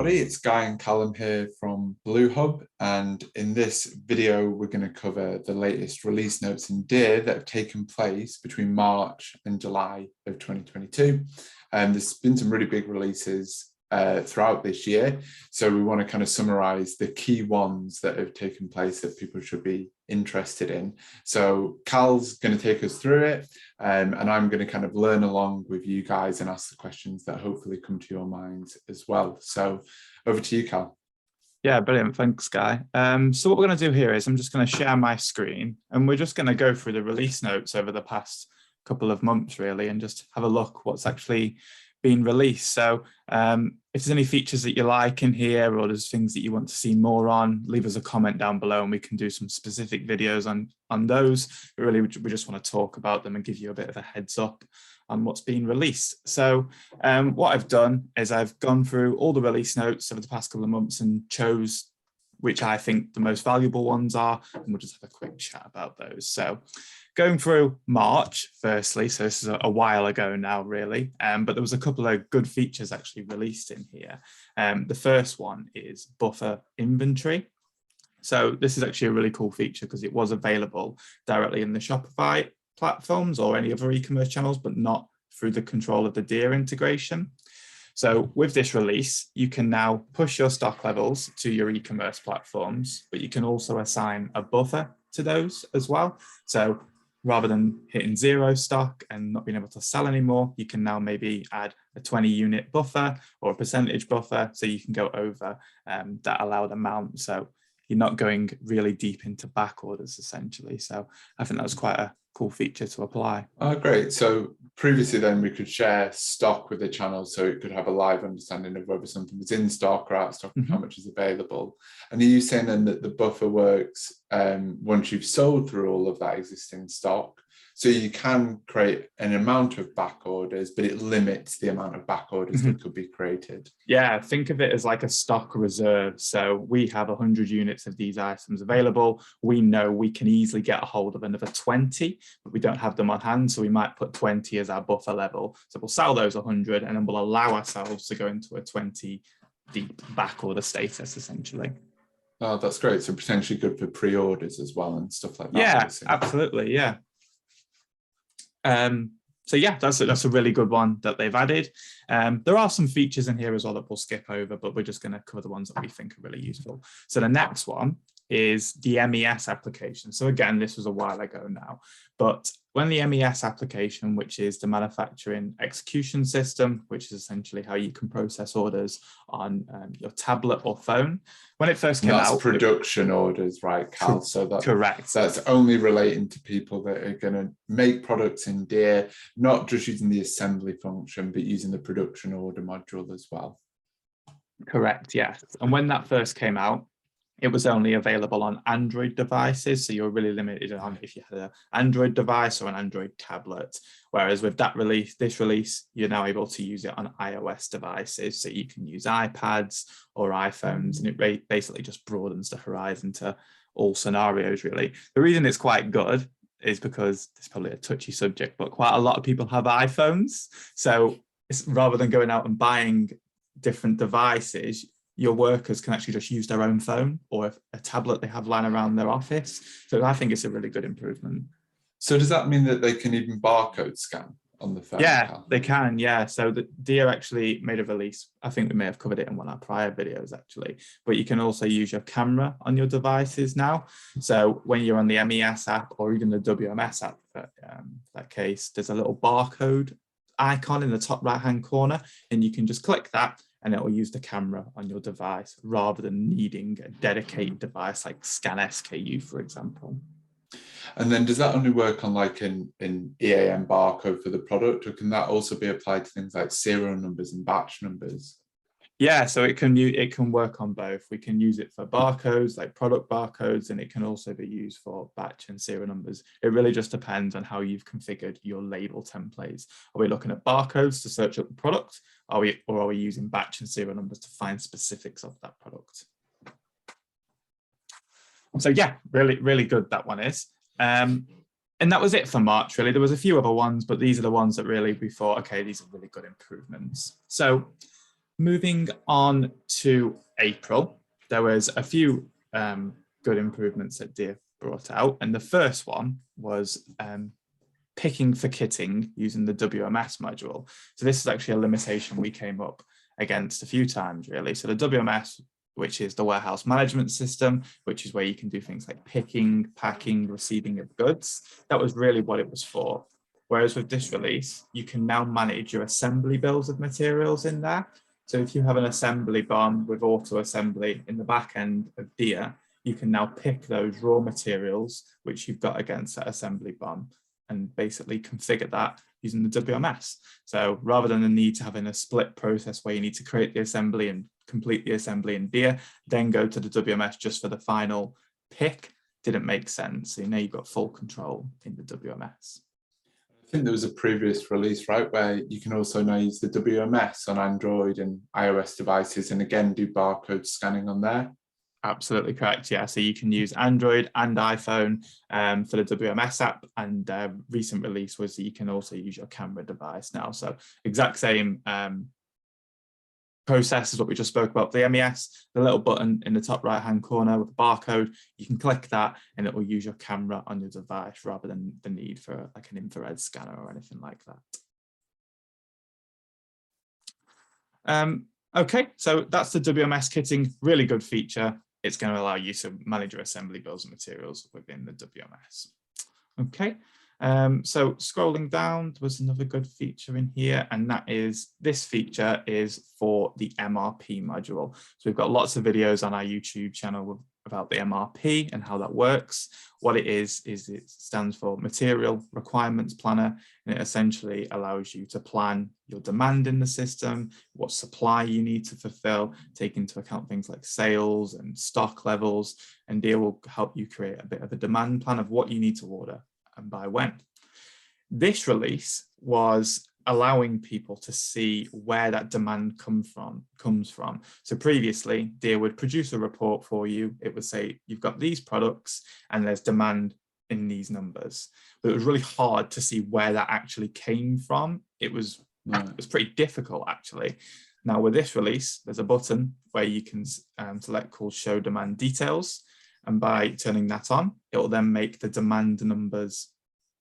everybody, it's Guy and Callum here from Bluehub, and in this video we're going to cover the latest release notes in Deer that have taken place between March and July of 2022. There's been some really big releases throughout this year, so we want to kind of summarize the key ones that have taken place that people should be interested in. So Cal's going to take us through it, and I'm going to kind of learn along with you guys and ask the questions that hopefully come to your minds as well. So over to you, Cal. Yeah, brilliant. Thanks, Guy. So what we're going to do here is I'm just going to share my screen, and we're just going to go through the release notes over the past couple of months, really, and just have a look what's actually been released. So if there's any features that you like in here, or there's things that you want to see more on, leave us a comment down below and we can do some specific videos on those. But really, we just want to talk about them and give you a bit of a heads up on what's been released. So what I've done is I've gone through all the release notes over the past couple of months and chose which I think the most valuable ones are, and we'll just have a quick chat about those. So going through March, firstly, so this is a while ago now, really, but there was a couple of good features actually released in here. The first one is buffer inventory. So this is actually a really cool feature because it was available directly in the Shopify platforms or any other e-commerce channels, but not through the control of the Deer integration. So with this release, you can now push your stock levels to your e-commerce platforms, but you can also assign a buffer to those as well. So rather than hitting zero stock and not being able to sell anymore, you can now maybe add a 20 unit buffer or a percentage buffer, so you can go over that allowed amount. So you're not going really deep into back orders, essentially. So I think that was quite a cool feature to apply. Oh, great. So previously then we could share stock with the channel, so it could have a live understanding of whether something was in stock or out of stock and how much is available. And are you saying then that the buffer works once you've sold through all of that existing stock? So you can create an amount of back orders, but it limits the amount of back orders that could be created. Yeah, think of it as like a stock reserve. So we have 100 units of these items available. We know we can easily get a hold of another 20, but we don't have them on hand. So we might put 20 as our buffer level. So we'll sell those 100 and then we'll allow ourselves to go into a 20 deep back order status, essentially. Oh, that's great. So potentially good for pre-orders as well and stuff like that. Yeah, absolutely. Yeah. So yeah, that's a really good one that they've added. There are some features in here as well that we'll skip over, but we're just going to cover the ones that we think are really useful. So the next one is the MES application. So again, this was a while ago now, but when the MES application, which is the manufacturing execution system, which is essentially how you can process orders on your tablet or phone, when it first came out. That's production orders, right, Cal? So correct. That's only relating to people that are going to make products in Deer, not just using the assembly function, but using the production order module as well. Correct, yes. And when that first came out, it was only available on Android devices, so you're really limited on if you had an Android device or an Android tablet. Whereas with this release, you're now able to use it on iOS devices, so you can use iPads or iPhones, and it basically just broadens the horizon to all scenarios, really. The reason it's quite good is because it's probably a touchy subject, but quite a lot of people have iPhones. So it's, rather than going out and buying different devices, your workers can actually just use their own phone or a tablet they have lying around their office. So I think it's a really good improvement. So does that mean that they can even barcode scan on the phone? Yeah, they can, yeah. So the Deer actually made a release. I think we may have covered it in one of our prior videos, actually. But you can also use your camera on your devices now. So when you're on the MES app or even the WMS app, for that case, there's a little barcode icon in the top right-hand corner, and you can just click that and it will use the camera on your device rather than needing a dedicated device like Scan SKU, for example. And then does that only work on like an EAN barcode for the product, or can that also be applied to things like serial numbers and batch numbers? Yeah, so it can work on both. We can use it for barcodes, like product barcodes, and it can also be used for batch and serial numbers. It really just depends on how you've configured your label templates. Are we looking at barcodes to search up the product? Or are we using batch and serial numbers to find specifics of that product? So yeah, really good that one is. And that was it for March, really. There was a few other ones, but these are the ones that really we thought, okay, these are really good improvements. So Moving on to April, there was a few good improvements that Deere brought out. And the first one was picking for kitting using the WMS module. So this is actually a limitation we came up against a few times, really. So the WMS, which is the warehouse management system, which is where you can do things like picking, packing, receiving of goods. That was really what it was for. Whereas with this release, you can now manage your assembly bills of materials in there. So if you have an assembly BOM with auto assembly in the back end of Deere, you can now pick those raw materials which you've got against that assembly BOM and basically configure that using the WMS. So rather than the need to having a split process where you need to create the assembly and complete the assembly in Deere, then go to the WMS just for the final pick, didn't make sense. So now you've got full control in the WMS. I think there was a previous release, right, where you can also now use the WMS on Android and iOS devices and again do barcode scanning on there. Absolutely correct. Yeah, so you can use Android and iPhone for the WMS app, and recent release was that you can also use your camera device now. So exact same process as what we just spoke about. The MES, the little button in the top right hand corner with a barcode, you can click that and it will use your camera on your device rather than the need for like an infrared scanner or anything like that. Okay, so that's the WMS kitting, really good feature. It's going to allow you to manage your assembly bills and materials within the WMS. Okay, so scrolling down, there was another good feature in here, and that is this feature is for the MRP module. So we've got lots of videos on our YouTube channel about the MRP and how that works. What it is it stands for Material Requirements Planner, and it essentially allows you to plan your demand in the system, what supply you need to fulfill, take into account things like sales and stock levels, and Deere will help you create a bit of a demand plan of what you need to order and by when. This release was allowing people to see where that demand comes from. So previously, Deere would produce a report for you. It would say, you've got these products and there's demand in these numbers. But it was really hard to see where that actually came from. It was pretty difficult, actually. Now, with this release, there's a button where you can select called Show Demand Details. And by turning that on, it will then make the demand numbers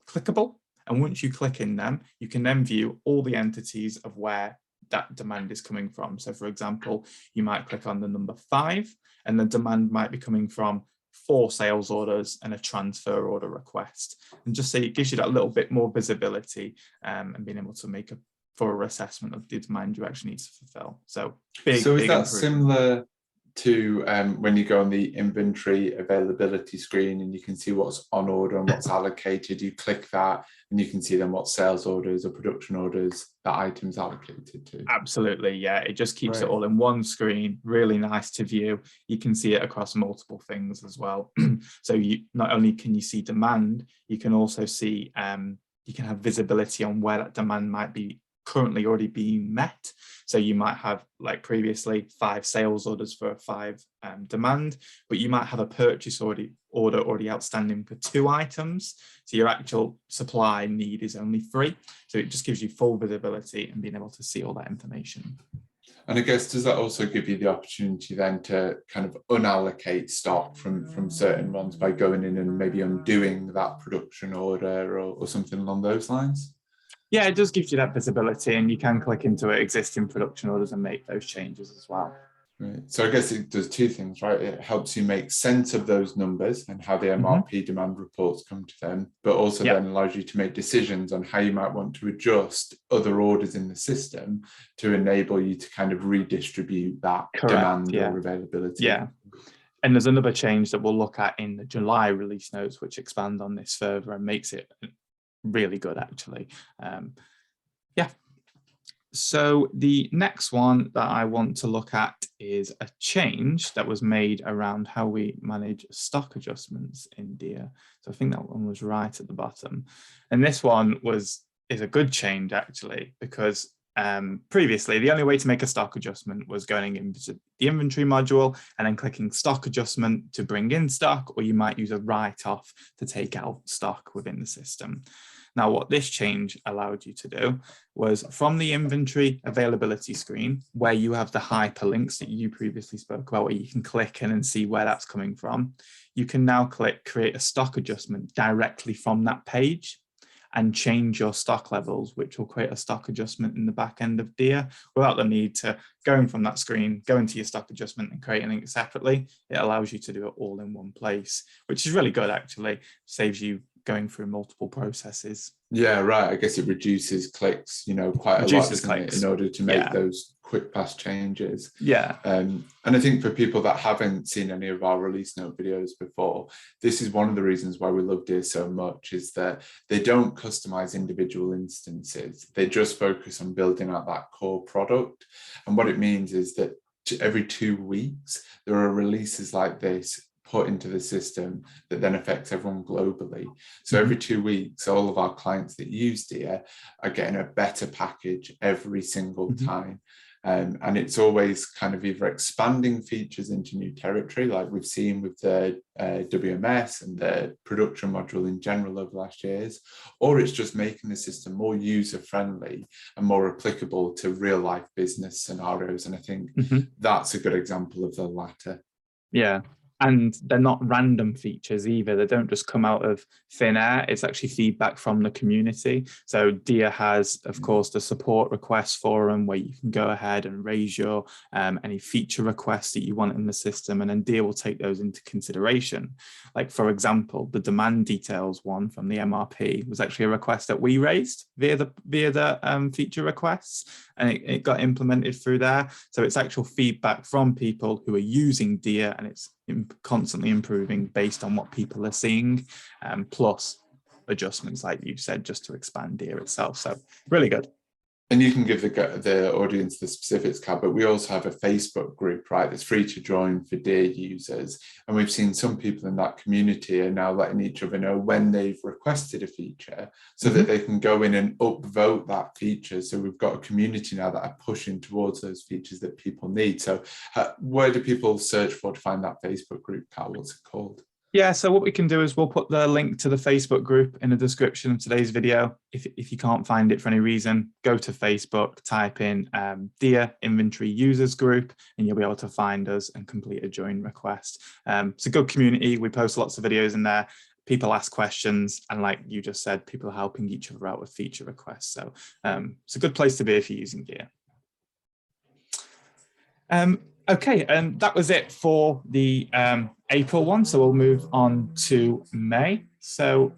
clickable. And once you click in them, you can then view all the entities of where that demand is coming from. So for example, you might click on the number 5 and the demand might be coming from 4 sales orders and a transfer order request. And just so it gives you that little bit more visibility and being able to make a thorough assessment of the demand you actually need to fulfill. So big, so is big that similar to when you go on the inventory availability screen and you can see what's on order and what's allocated, you click that and you can see then what sales orders or production orders that item's allocated to? Absolutely, yeah. It just keeps it all in one screen, really nice to view. You can see it across multiple things as well. So you not only can you see demand, you can also see, you can have visibility on where that demand might be currently already being met. So you might have, like previously, 5 sales orders for a 5 demand, but you might have a purchase order already outstanding for 2 items. So your actual supply need is only 3. So it just gives you full visibility and being able to see all that information. And I guess, does that also give you the opportunity then to kind of unallocate stock from certain ones by going in and maybe undoing that production order or something along those lines? Yeah, it does give you that visibility, and you can click into existing production orders and make those changes as well. Right. So I guess it does 2 things, right? It helps you make sense of those numbers and how the MRP demand reports come to them, but also then allows you to make decisions on how you might want to adjust other orders in the system to enable you to kind of redistribute that demand or availability. Yeah. And there's another change that we'll look at in the July release notes, which expand on this further and makes it really good, actually. So the next one that I want to look at is a change that was made around how we manage stock adjustments in Deere. So I think that one was right at the bottom. And this one is a good change, actually, because previously the only way to make a stock adjustment was going into the inventory module and then clicking stock adjustment to bring in stock, or you might use a write-off to take out stock within the system. Now, what this change allowed you to do was from the inventory availability screen, where you have the hyperlinks that you previously spoke about, where you can click in and see where that's coming from, you can now click create a stock adjustment directly from that page and change your stock levels, which will create a stock adjustment in the back end of Dia without the need to going from that screen, go into your stock adjustment and creating it separately. It allows you to do it all in one place, which is really good, actually. Saves you going through multiple processes. Yeah, right. I guess it reduces clicks, quite a lot, doesn't it, in order to make those quick fast changes. Yeah. And I think for people that haven't seen any of our release note videos before, this is one of the reasons why we love Deer so much, is that they don't customize individual instances. They just focus on building out that core product. And what it means is that every 2 weeks, there are releases like this put into the system that then affects everyone globally. So every 2 weeks, all of our clients that use Dia are getting a better package every single time. And it's always kind of either expanding features into new territory, like we've seen with the WMS and the production module in general over the last years, or it's just making the system more user-friendly and more applicable to real-life business scenarios. And I think that's a good example of the latter. Yeah. And they're not random features either. They don't just come out of thin air. It's actually feedback from the community. So Dia has, of course, the support request forum where you can go ahead and raise your any feature requests that you want in the system, and then Dia will take those into consideration. Like, for example, the demand details one from the MRP was actually a request that we raised via the feature requests, and it got implemented through there. So it's actual feedback from people who are using Dia, and it's constantly improving based on what people are seeing, plus adjustments, like you said, just to expand Dia itself. So really good. And you can give the audience the specifics, Cal, but we also have a Facebook group, right, that's free to join for Dia users. And we've seen some people in that community are now letting each other know when they've requested a feature so that they can go in and upvote that feature. So we've got a community now that are pushing towards those features that people need. So where do people search for to find that Facebook group, Cal? What's it called? Yeah, so what we can do is we'll put the link to the Facebook group in the description of today's video. If you can't find it for any reason, go to Facebook, type in Dia Inventory Users Group, and you'll be able to find us and complete a join request. It's a good community. We post lots of videos in there. People ask questions, and like you just said, people are helping each other out with feature requests. So it's a good place to be if you're using Dia. Okay, and that was it for the April one. So we'll move on to May. So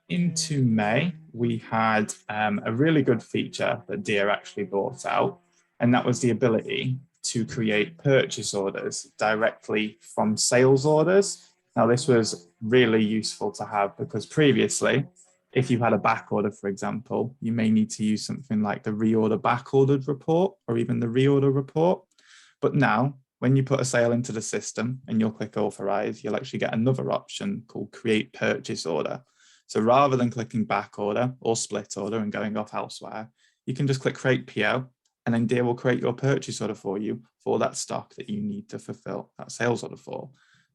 into May, we had a really good feature that Dia actually brought out, and that was the ability to create purchase orders directly from sales orders. Now, this was really useful to have because previously, if you had a back order, for example, you may need to use something like the reorder back ordered report or even the reorder report. But now, when you put a sale into the system and you'll click authorize, you'll actually get another option called create purchase order. So rather than clicking back order or split order and going off elsewhere, you can just click create PO, and then Dia will create your purchase order for you for that stock that you need to fulfill that sales order for.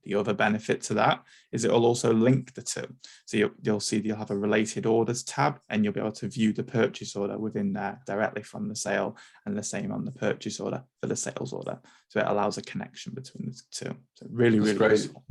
The other benefit to that is it will also link the two. So you'll see you'll have a related orders tab, and you'll be able to view the purchase order within there directly from the sale, and the same on the purchase order for the sales order. So it allows a connection between the two. So really, really useful.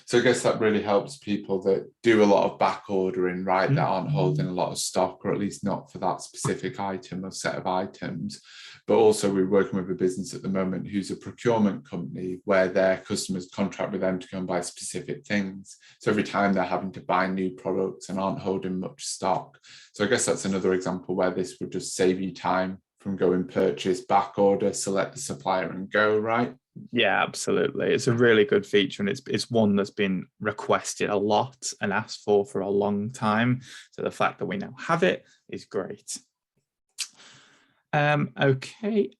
So I guess that really helps people that do a lot of back ordering, right, that aren't holding a lot of stock, or at least not for that specific item or set of items. But also we're working with a business at the moment who's a procurement company where their customers contract with them to go and buy specific things. So every time they're having to buy new products and aren't holding much stock. So I guess that's another example where this would just save you time from going purchase, back order, select the supplier and go, right? Yeah, absolutely. It's a really good feature, and it's one that's been requested a lot and asked for a long time. So the fact that we now have it is great. Okay,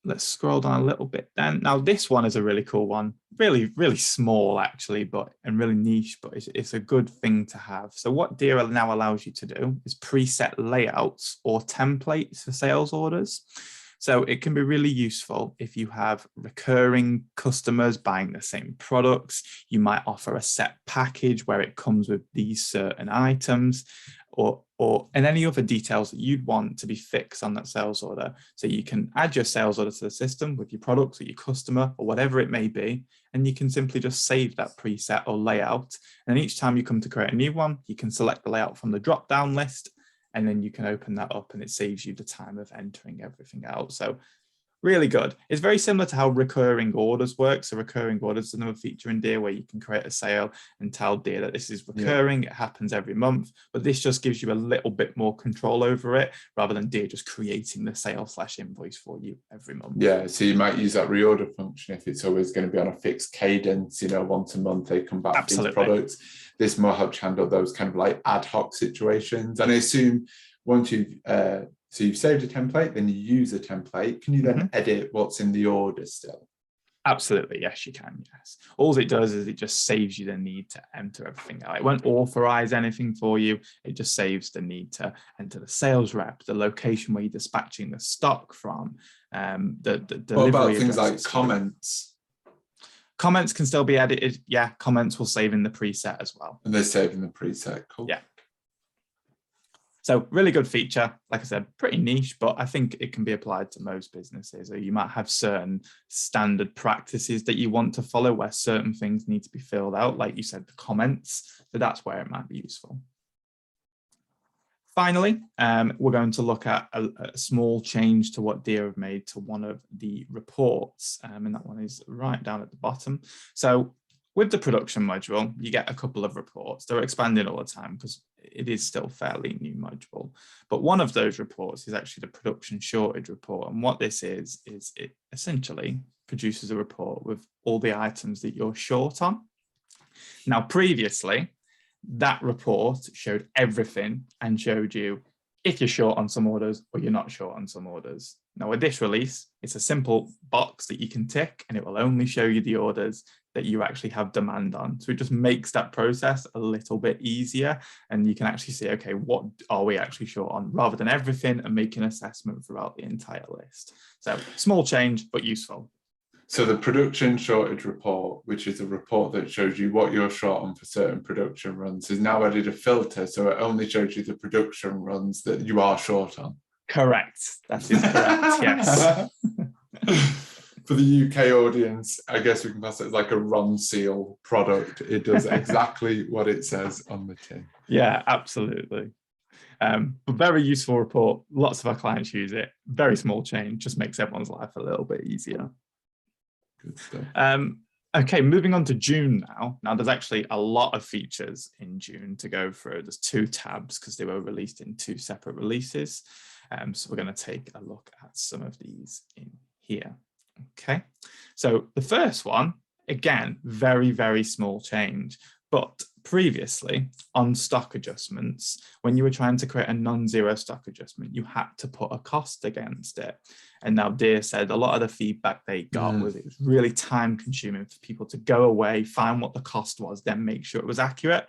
let's scroll down a little bit then. Now this one is a really cool one, really, really small actually, and really niche, but it's a good thing to have. So what Dia now allows you to do is preset layouts or templates for sales orders. So it can be really useful if you have recurring customers buying the same products. You might offer a set package where it comes with these certain items, and any other details that you'd want to be fixed on that sales order. So you can add your sales order to the system with your products or your customer or whatever it may be, and you can simply just save that preset or layout. And each time you come to create a new one, you can select the layout from the drop-down list, and then you can open that up and it saves you the time of entering everything out. So really good. It's very similar to how recurring orders work. So recurring orders is another feature in Deer where you can create a sale and tell Deer that this is recurring. It happens every month, but this just gives you a little bit more control over it rather than Deer just creating the sale/invoice for you every month. Yeah, so you might use that reorder function if it's always going to be on a fixed cadence, once a month they come back for these products. This more helps handle those kind of like ad hoc situations. And I assume once you've saved a template, then you use a template. Can you then edit what's in the order still? Absolutely, yes, you can, yes. All it does is it just saves you the need to enter everything out. It won't authorize anything for you. It just saves the need to enter the sales rep, the location where you're dispatching the stock from, the delivery. What about things like comments? Comments can still be edited. Yeah, comments will save in the preset as well. And they're saving the preset, cool. Yeah. So really good feature, like I said, pretty niche, but I think it can be applied to most businesses. Or you might have certain standard practices that you want to follow where certain things need to be filled out, like you said, the comments. So that's where it might be useful. Finally, we're going to look at a small change to what Deer have made to one of the reports, and that one is right down at the bottom. So with the production module, you get a couple of reports. They're expanding all the time because it is still fairly new module. But one of those reports is actually the production shortage report. And what this is it essentially produces a report with all the items that you're short on. Now, previously, that report showed everything and showed you if you're short on some orders or you're not short on some orders. Now, with this release, it's a simple box that you can tick and it will only show you the orders that you actually have demand on. So it just makes that process a little bit easier and you can actually see, okay, what are we actually short on rather than everything and make an assessment throughout the entire list. So small change, but useful. So the production shortage report, which is a report that shows you what you're short on for certain production runs, has now added a filter. So it only shows you the production runs that you are short on. Correct. That is correct, yes. For the UK audience, I guess we can pass it as like a Ron Seal product. It does exactly what it says on the tin. Yeah, absolutely. But very useful report. Lots of our clients use it. Very small change, just makes everyone's life a little bit easier. Good stuff. Okay, moving on to June now. Now, there's actually a lot of features in June to go through. There's 2 tabs because they were released in 2 separate releases. So we're going to take a look at some of these in here. Okay, so the first one, again, very, very small change. But previously, on stock adjustments, when you were trying to create a non-zero stock adjustment, you had to put a cost against it. And now Deer said a lot of the feedback they got was it was really time consuming for people to go away, find what the cost was, then make sure it was accurate.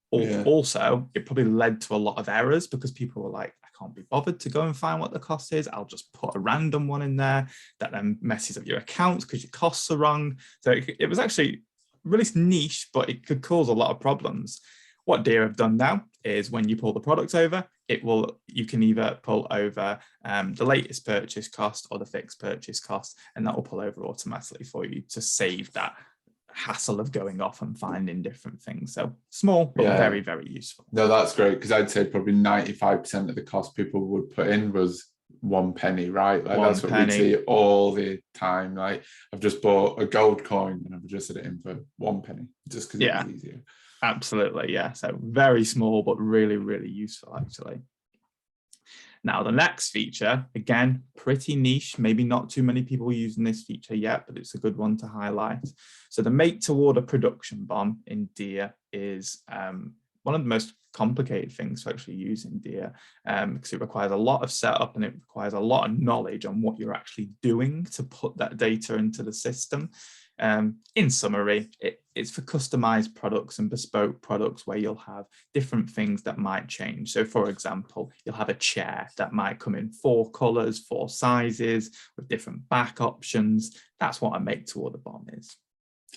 Also, it probably led to a lot of errors because people were like, I can't be bothered to go and find what the cost is. I'll just put a random one in there that then messes up your accounts because your costs are wrong. So it was actually really niche, but it could cause a lot of problems. What Deer have done now is when you pull the products over, you can either pull over the latest purchase cost or the fixed purchase cost, and that will pull over automatically for you to save that hassle of going off and finding different things. So small, but very, very useful. No, that's great, because I'd say probably 95% of the cost people would put in was 1 penny, right? Like that's what we see all the time. Like I've just bought a gold coin and I've adjusted it in for 1 penny just because it was easier. Absolutely, yeah. So very small, but really, really useful actually. Now the next feature, again, pretty niche, maybe not too many people using this feature yet, but it's a good one to highlight. So the make to order production bomb in Deer is one of the most complicated things to actually use in Deer because it requires a lot of setup and it requires a lot of knowledge on what you're actually doing to put that data into the system. In summary, it's for customized products and bespoke products where you'll have different things that might change. So for example, you'll have a chair that might come in 4 colors, 4 sizes with different back options. That's what a make to order bomb is.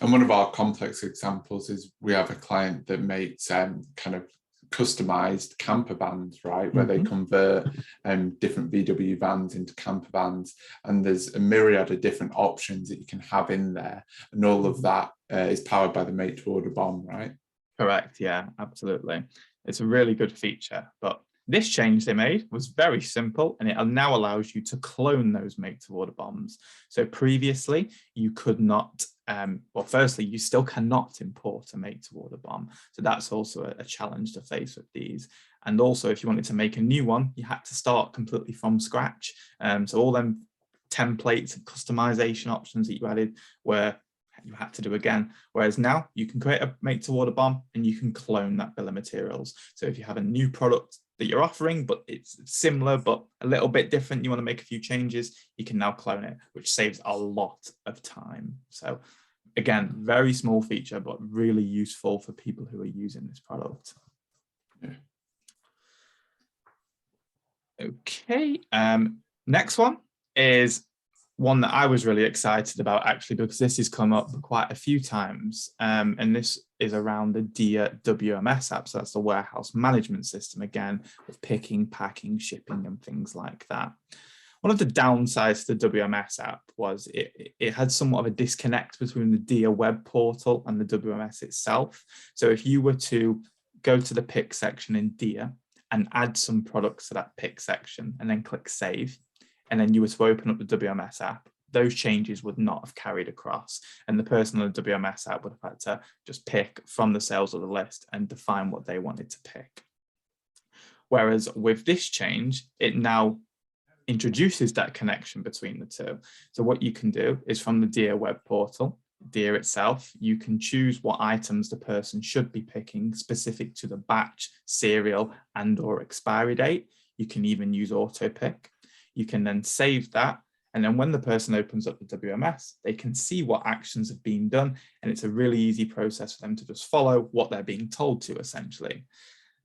And one of our complex examples is we have a client that makes kind of customized camper vans, right, where they convert different VW vans into camper vans, and there's a myriad of different options that you can have in there, and all of that is powered by the make to order BOM, right? Correct. Yeah, absolutely. It's a really good feature, but this change they made was very simple, and it now allows you to clone those make to order BOMs. So previously you could not, well, firstly, you still cannot import a make to order BOM. So that's also a challenge to face with these. And also, if you wanted to make a new one, you had to start completely from scratch. So all them templates and customization options that you added were you had to do again. Whereas now you can create a make to order BOM and you can clone that bill of materials. So if you have a new product that you're offering, but it's similar, but a little bit different, you want to make a few changes, you can now clone it, which saves a lot of time. So again, very small feature, but really useful for people who are using this product. Yeah. Okay, next one is one that I was really excited about, actually, because this has come up quite a few times, and this is around the Dia WMS app. So that's the warehouse management system, again, with picking, packing, shipping, and things like that. One of the downsides to the WMS app was it had somewhat of a disconnect between the Dia web portal and the WMS itself. So if you were to go to the pick section in Dia and add some products to that pick section and then click save, and then you were to open up the WMS app, those changes would not have carried across. And the person on the WMS app would have had to just pick from the sales order list and define what they wanted to pick. Whereas with this change, it now introduces that connection between the two. So what you can do is from the Dia web portal, Dia itself, you can choose what items the person should be picking specific to the batch, serial, and/or expiry date. You can even use auto pick. You can then save that. And then when the person opens up the WMS, they can see what actions have been done. And it's a really easy process for them to just follow what they're being told to, essentially.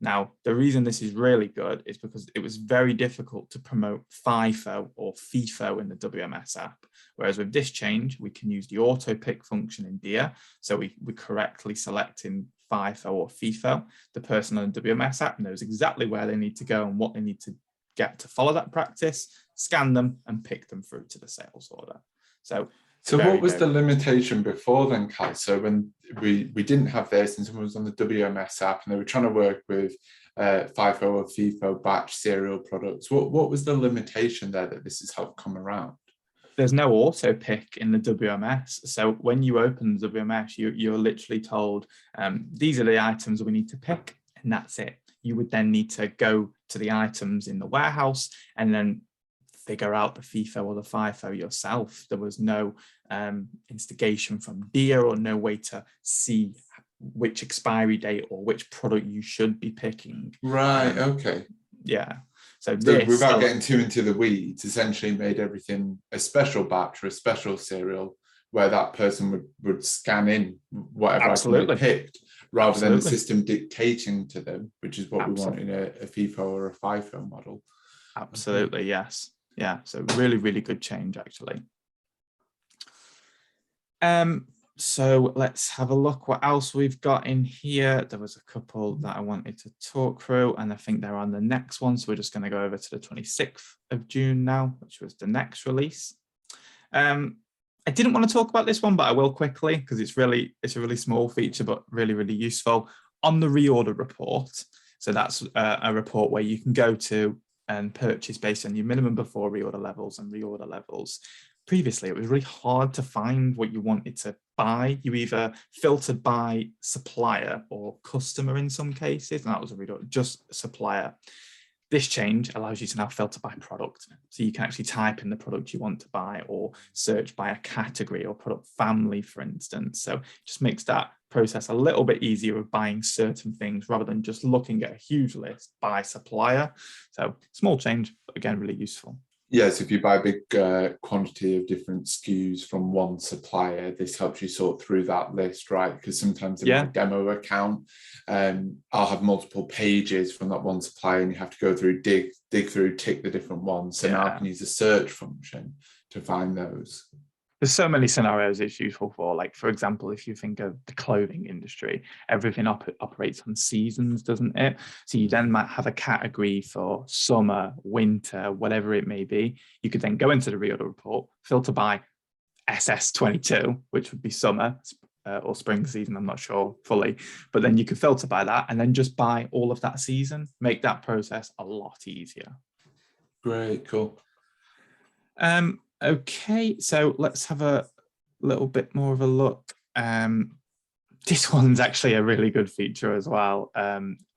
Now, the reason this is really good is because it was very difficult to promote FIFO or FIFO in the WMS app. Whereas with this change, we can use the auto pick function in Dia. So we correctly select in FIFO or FIFO. The person on the WMS app knows exactly where they need to go and what they need to get to follow that practice, scan them, and pick them through to the sales order. So what was the limitation before then, Cal? So when we didn't have this and someone was on the WMS app and they were trying to work with FIFO or FIFO batch serial products, what was the limitation there that this has helped come around? There's no auto pick in the WMS. So when you open the WMS, you're literally told, these are the items we need to pick, and that's it. You would then need to go to the items in the warehouse and then figure out the FIFO or the FIFO yourself. There was no instigation from Dia or no way to see which expiry date or which product you should be picking. Right, okay. Yeah. So without getting too into the weeds, essentially made everything a special batch or a special serial where that person would scan in whatever item they picked, rather than the system dictating to them, which is what we want in a FIFO or a FIFO model. Absolutely, yes. Yeah, so really, really good change, actually. So let's have a look what else we've got in here. There was a couple that I wanted to talk through, and I think they're on the next one. So we're just going to go over to the 26th of June now, which was the next release. I didn't want to talk about this one, but I will quickly because it's a really small feature, but really, really useful. On the reorder report, so that's a report where you can go to and purchase based on your minimum before reorder levels and reorder levels. Previously, it was really hard to find what you wanted to buy. You either filtered by supplier or customer in some cases, and that was a reorder, just supplier. This change allows you to now filter by product. So you can actually type in the product you want to buy or search by a category or product family, for instance. So it just makes that process a little bit easier of buying certain things rather than just looking at a huge list by supplier. So small change, but again, really useful. Yes, if you buy a big quantity of different SKUs from one supplier, this helps you sort through that list, right? Because sometimes in my demo account, I'll have multiple pages from that one supplier and you have to go through, dig through, tick the different ones. So now I can use a search function to find those. There's so many scenarios it's useful for. Like, for example, if you think of the clothing industry, everything operates on seasons, doesn't it? So you then might have a category for summer, winter, whatever it may be. You could then go into the reorder report, filter by SS22, which would be summer or spring season, I'm not sure fully, but then you could filter by that and then just buy all of that season, make that process a lot easier. Great, cool. Okay, so let's have a little bit more of a look. This one's actually a really good feature as well.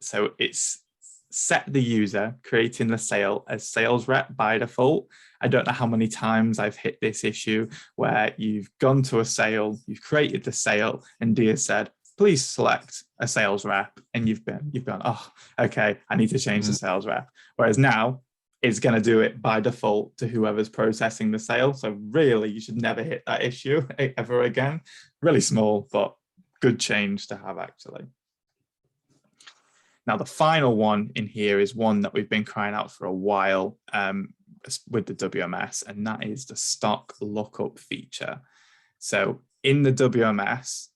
So it's set the user creating the sale as sales rep by default. I don't know how many times I've hit this issue where you've gone to a sale, you've created the sale, and Dia said, please select a sales rep, and you've gone, oh, okay, I need to change the sales rep. Whereas now it's going to do it by default to whoever's processing the sale. So really, you should never hit that issue ever again. Really small, but good change to have actually. Now, the final one in here is one that we've been crying out for a while with the WMS, and that is the stock lookup feature. So in the WMS,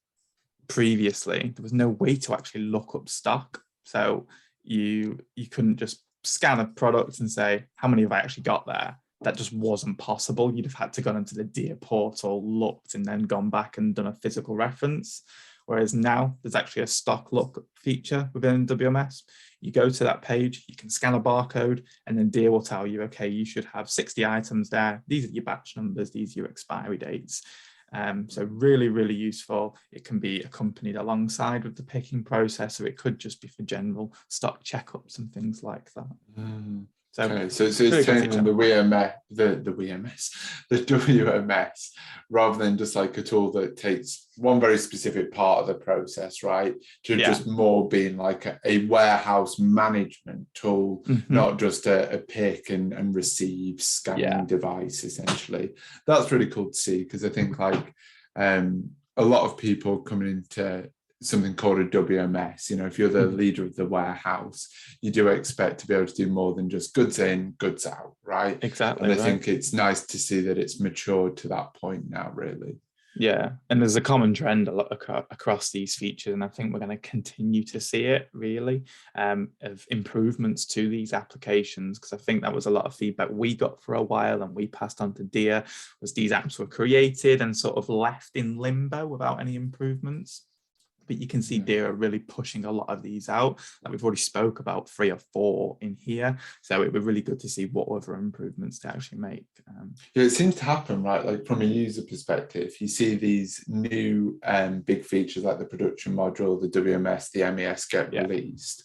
previously, there was no way to actually look up stock. So you couldn't just scan a product and say, how many have I actually got there? That just wasn't possible. You'd have had to go into the Dia portal, looked, and then gone back and done a physical reference. Whereas now there's actually a stock lookup feature within WMS. You go to that page, you can scan a barcode, and then Dia will tell you, okay, you should have 60 items there. These are your batch numbers, these are your expiry dates. So really, really useful. It can be accompanied alongside with the picking process, or it could just be for general stock checkups and things like that. So, okay, so it's changing the WMS, rather than just like a tool that takes one very specific part of the process, right? To just more being like a warehouse management tool, not just a pick and receive scanning device, essentially. That's really cool to see, because I think like a lot of people coming into something called a WMS, you know, if you're the leader of the warehouse, you do expect to be able to do more than just goods in, goods out, right? Exactly. And I think it's nice to see that it's matured to that point now, really. Yeah, and there's a common trend a lot across these features, and I think we're going to continue to see it really, of improvements to these applications, because I think that was a lot of feedback we got for a while and we passed on to Dia, was these apps were created and sort of left in limbo without any improvements. But you can see Dia are really pushing a lot of these out. Like we've already spoke about 3 or 4 in here. So it would be really good to see what other improvements to actually make. Yeah, it seems to happen, right? Like from a user perspective, you see these new big features like the production module, the WMS, the MES get released.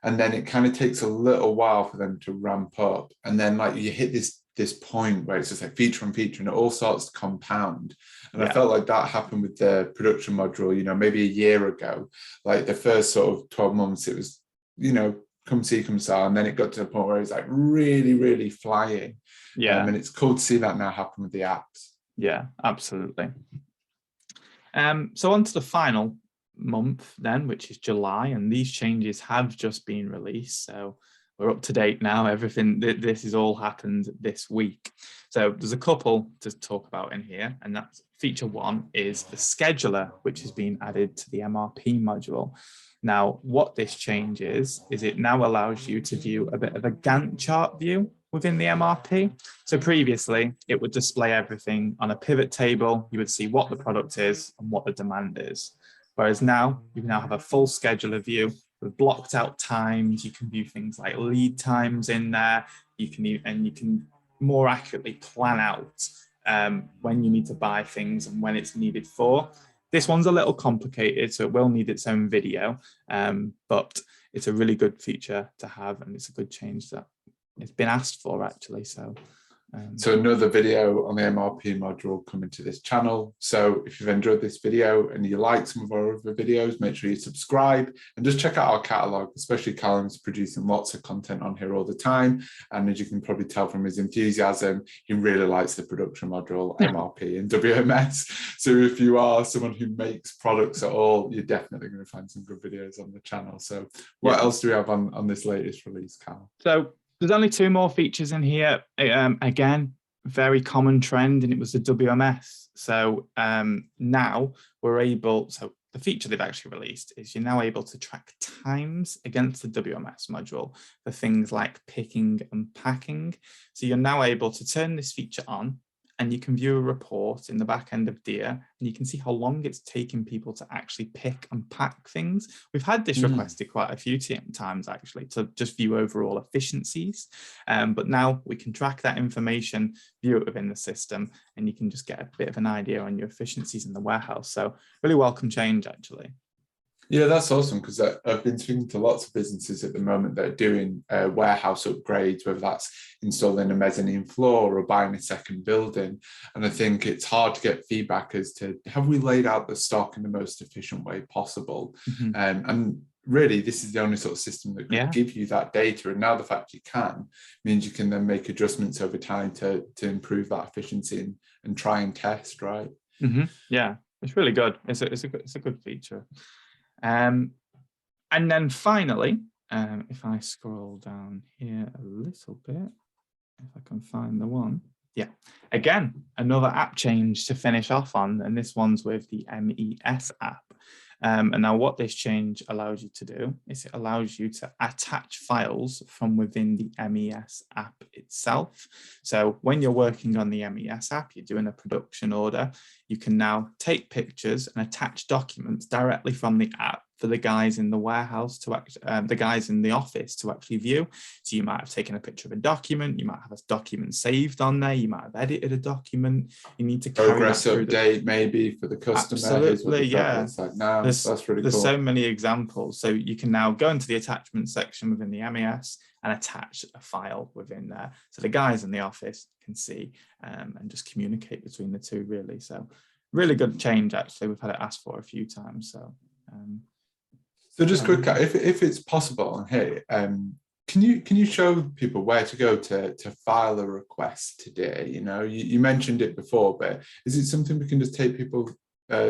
And then it kind of takes a little while for them to ramp up. And then like you hit this point where it's just like feature on feature and it all starts to compound. And I felt like that happened with the production module, you know, maybe a year ago. Like the first sort of 12 months, it was, you know, come see, come saw. And then it got to a point where it's like really, really flying. Yeah. And it's cool to see that now happen with the apps. Yeah, absolutely. So on to the final month then, which is July, and these changes have just been released. So we're up to date now. Everything, this has all happened this week. So there's a couple to talk about in here, and that's feature 1 is the scheduler, which has been added to the MRP module. Now, what this change is it now allows you to view a bit of a Gantt chart view within the MRP. So previously, it would display everything on a pivot table. You would see what the product is and what the demand is. Whereas now, you now have a full scheduler view with blocked out times. You can view things like lead times in there. You can more accurately plan out when you need to buy things and when it's needed for. This one's a little complicated, so it will need its own video, but it's a really good feature to have, and it's a good change that it's been asked for actually. So another video on the MRP module coming to this channel. So if you've enjoyed this video and you like some of our other videos, make sure you subscribe and just check out our catalogue, especially Callum's producing lots of content on here all the time. And as you can probably tell from his enthusiasm, he really likes the production module, MRP and WMS. So if you are someone who makes products at all, you're definitely going to find some good videos on the channel. So what else do we have on this latest release, Cal? So there's only 2 more features in here. Again, very common trend, and it was the WMS. So now we're able, so the feature they've actually released is you're now able to track times against the WMS module for things like picking and packing. So you're now able to turn this feature on, and you can view a report in the back end of Dia, and you can see how long it's taking people to actually pick and pack things. We've had this requested quite a few times actually, to just view overall efficiencies. But now we can track that information, view it within the system, and you can just get a bit of an idea on your efficiencies in the warehouse. So really welcome change, actually. Yeah, that's awesome, because I've been speaking to lots of businesses at the moment that are doing warehouse upgrades, whether that's installing a mezzanine floor or buying a second building. And I think it's hard to get feedback as to, have we laid out the stock in the most efficient way possible? And really, this is the only sort of system that could give you that data. And now the fact you can means you can then make adjustments over time to improve that efficiency and try and test, right? Yeah, it's really good. It's a good feature. And then finally, if I scroll down here a little bit, if I can find the one. Yeah, again, another app change to finish off on, and this one's with the MES app. And now what this change allows you to do is it allows you to attach files from within the MES app itself. So when you're working on the MES app, you're doing a production order, you can now take pictures and attach documents directly from the app for the guys in the warehouse to the guys in the office to actually view. So you might have taken a picture of a document, you might have a document saved on there, you might have edited a document, you need to carry progress that through update maybe for the customer. Absolutely, yeah. It's like, no, that's really cool. There's so many examples. So you can now go into the attachment section within the MES and attach a file within there, so the guys in the office can see and just communicate between the two, really. So really good change, actually. We've had it asked for a few times. So just quick, if it's possible, hey, can you show people where to go to file a request today? You know, you mentioned it before, but is it something we can just take people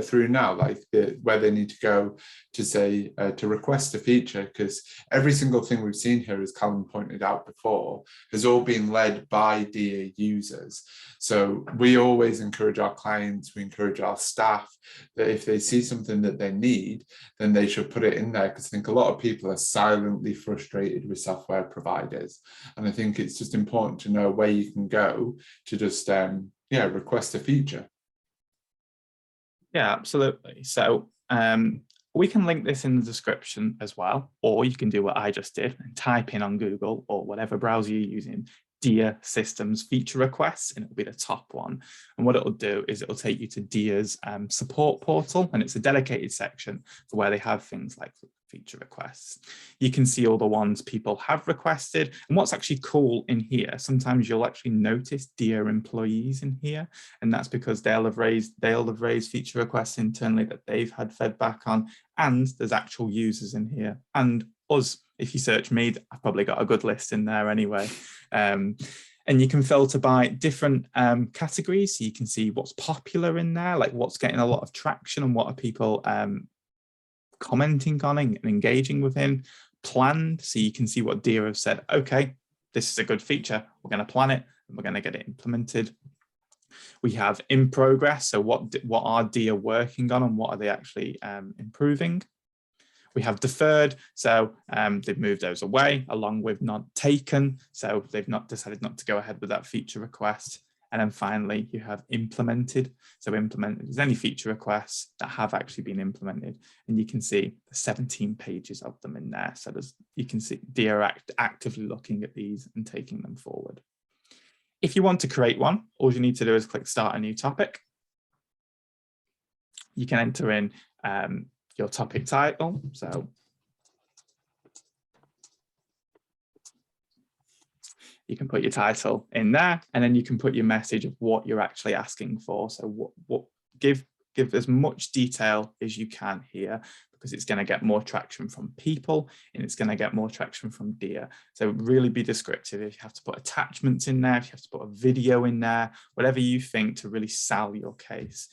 through now, like where they need to go to say to request a feature? Because every single thing we've seen here, as Callum pointed out before, has all been led by DA users. So we always encourage our clients, we encourage our staff, that if they see something that they need, then they should put it in there, because I think a lot of people are silently frustrated with software providers. And I think it's just important to know where you can go to just request a feature. Yeah, absolutely. So we can link this in the description as well, or you can do what I just did and type in on Google or whatever browser you're using, Dia Systems feature requests, and it'll be the top one. And what it'll do is it'll take you to Dia's support portal, and it's a dedicated section for where they have things like feature requests. You can see all the ones people have requested. And what's actually cool in here, sometimes you'll actually notice Dia employees in here, and that's because they'll have raised feature requests internally that they've had feedback on, and there's actual users in here, and us. If you search me, I've probably got a good list in there anyway. And you can filter by different categories, so you can see what's popular in there, like what's getting a lot of traction and what are people commenting on and engaging within. Planned, so you can see what Dia have said, okay, this is a good feature, we're going to plan it and we're going to get it implemented. We have in progress, so what are Dia working on and what are they actually improving. We have deferred, so they've moved those away, along with not taken, so they've not decided not to go ahead with that feature request. And then finally, you have implemented. So implemented is any feature requests that have actually been implemented. And you can see the 17 pages of them in there. So you can see they are actively looking at these and taking them forward. If you want to create one, all you need to do is click Start a New Topic. You can enter in your topic title. So you can put your title in there, and then you can put your message of what you're actually asking for. So give as much detail as you can here, because it's going to get more traction from people and it's going to get more traction from Dia. So really be descriptive. If you have to put attachments in there, if you have to put a video in there, whatever you think to really sell your case.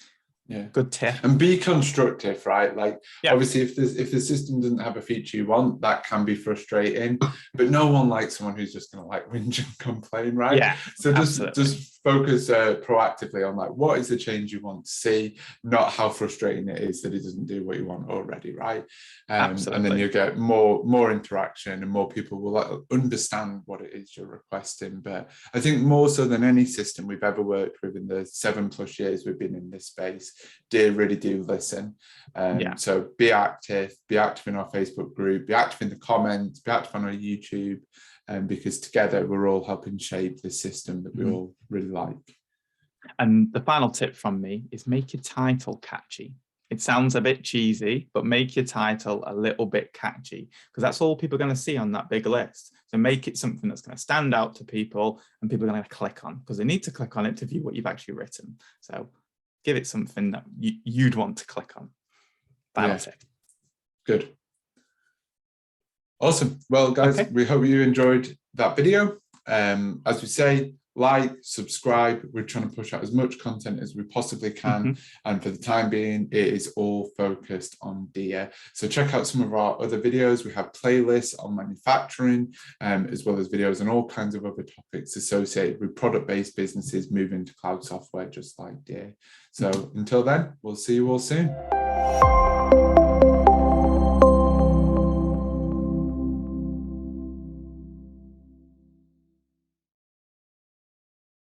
Yeah, good tip. And be constructive, right? Like, obviously, if the system doesn't have a feature you want, that can be frustrating. But no one likes someone who's just going to like whinge and complain, right? Yeah. So just focus proactively on like what is the change you want to see, not how frustrating it is that it doesn't do what you want already, right? And then you get more interaction and more people will understand what it is you're requesting. But I think more so than any system we've ever worked with in the 7+ years we've been in this space, Dear really do listen. So be active in our Facebook group, be active in the comments, be active on our YouTube, because together we're all helping shape this system that we all really like. And the final tip from me is make your title catchy. It sounds a bit cheesy, but make your title a little bit catchy, because that's all people are going to see on that big list. So make it something that's going to stand out to people and people are going to click on, because they need to click on it to view what you've actually written. So give it something that you'd want to click on. Final tip. Good. Awesome. Well, guys, we hope you enjoyed that video. As we say, like, subscribe. We're trying to push out as much content as we possibly can. And for the time being, it is all focused on Dear. So check out some of our other videos. We have playlists on manufacturing, as well as videos on all kinds of other topics associated with product-based businesses moving to cloud software, just like Dear. So until then, we'll see you all soon.